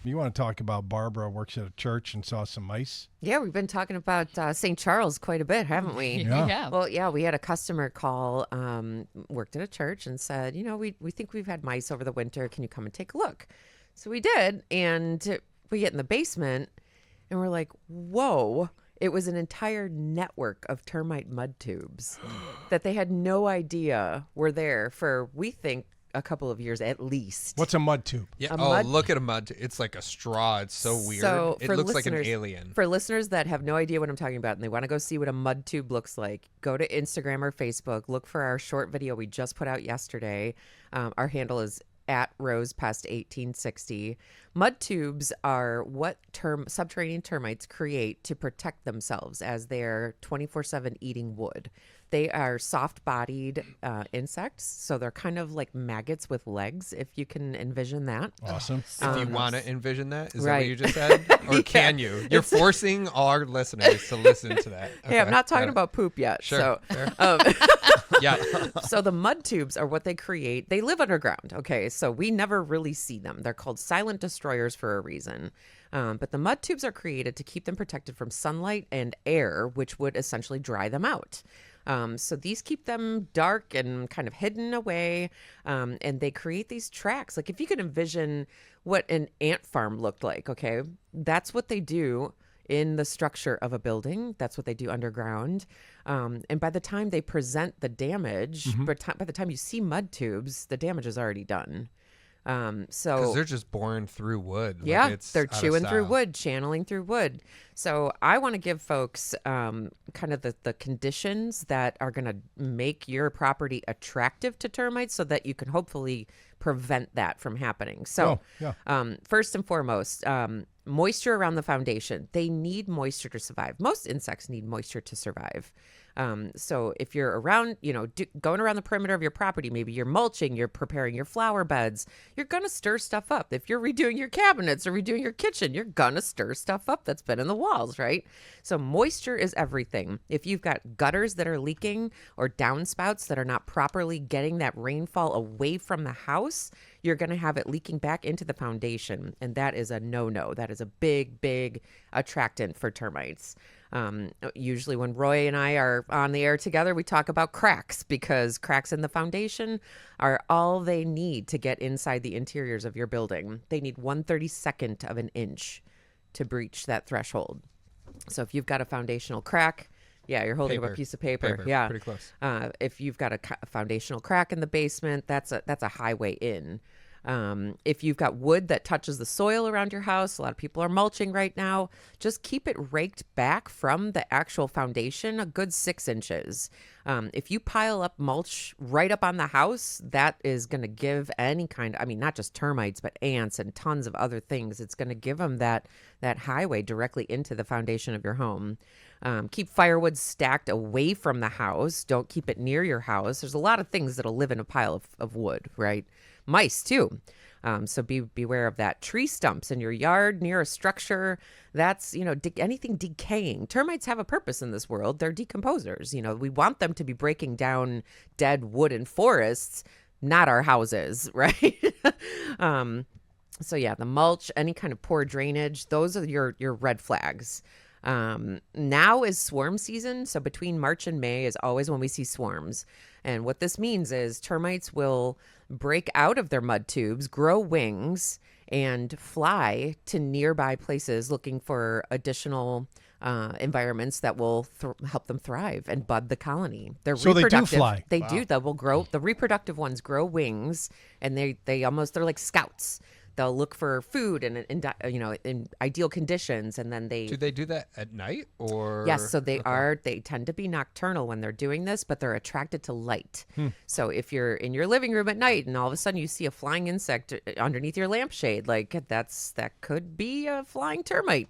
You want to talk about Barbara works at a church and saw some mice? Yeah, we've been talking about St. Charles quite a bit, haven't we? Yeah. Well, yeah, we had a customer call, worked at a church and said, we think we've had mice over the winter. Can you come and take a look? So we did. And we get in the basement and we're like, whoa. It was an entire network of termite mud tubes that they had no idea were there for, we think, a couple of years at least. What's a mud tube? Yeah. mud- Look at a mud. It's like a straw. It's so weird. So it for looks like an listeners- alien. For listeners that have no idea what I'm talking about and they want to go see what a mud tube looks like, go to Instagram or Facebook. Look for our short video we just put out yesterday. Our handle is at RosePest1860. Mud tubes are what subterranean termites create to protect themselves as they're 24/7 eating wood. They are soft-bodied insects, so they're kind of like maggots with legs, if you can envision that. Awesome. If you want to envision that, is that right. what you just said? Or can you? You're forcing our listeners to listen to that. Hey, I'm Okay, not got talking it. about poop yet. Sure. So, Yeah. So the mud tubes are what they create. They live underground. Okay. So we never really see them. They're called silent destroyers for a reason. But the mud tubes are created to keep them protected from sunlight and air, which would essentially dry them out. So these keep them dark and kind of hidden away. And they create these tracks. Like if you could envision what an ant farm looked like, okay, that's what they do in the structure of a building. That's what they do underground. And by the time they present the damage, by the time you see mud tubes, the damage is already done. Because they're just boring through wood. Like, Yeah, it's they're out of chewing through style. wood, channeling through wood. So I want to give folks kind of the conditions that are going to make your property attractive to termites so that you can hopefully prevent that from happening. So first and foremost, moisture around the foundation. They need moisture to survive. Most insects need moisture to survive. So if you're around, going around the perimeter of your property, maybe you're mulching, you're preparing your flower beds, you're going to stir stuff up. If you're redoing your cabinets or redoing your kitchen, you're going to stir stuff up that's been in the walls, right? So moisture is everything. If you've got gutters that are leaking or downspouts that are not properly getting that rainfall away from the house, you're going to have it leaking back into the foundation. And that is a no-no. That is a big, big attractant for termites. Usually when Roy and I are on the air together, we talk about cracks because cracks in the foundation are all they need to get inside the interiors of your building. They need 1/32 of an inch to breach that threshold. So if you've got a foundational crack, yeah, you're holding up a piece of paper. Yeah, pretty close. If you've got a foundational crack in the basement, that's a highway in. If you've got wood that touches the soil around your house, a lot of people are mulching right now, just keep it raked back from the actual foundation a good 6 inches. If you pile up mulch right up on the house, that is going to give any kind, not just termites, but ants and tons of other things. It's going to give them that highway directly into the foundation of your home. Keep firewood stacked away from the house. Don't keep it near your house. There's a lot of things that'll live in a pile of wood, right? Mice too. So beware of that. Tree stumps in your yard near a structure. That's, anything decaying. Termites have a purpose in this world. They're decomposers. We want them to be breaking down dead wood in forests, not our houses, right? So yeah, the mulch, any kind of poor drainage, those are your red flags. Now is swarm season. So between March and May is always when we see swarms. And what this means is termites will break out of their mud tubes, grow wings, and fly to nearby places looking for additional environments that will help them thrive and bud the colony. They're So they do reproductive. fly. They do. They will grow. The reproductive ones grow wings, and they're like scouts. They'll look for food and in ideal conditions, and then Do they do that at night or? Yes, so they tend to be nocturnal when they're doing this, but they're attracted to light. So if you're in your living room at night and all of a sudden you see a flying insect underneath your lampshade, that could be a flying termite.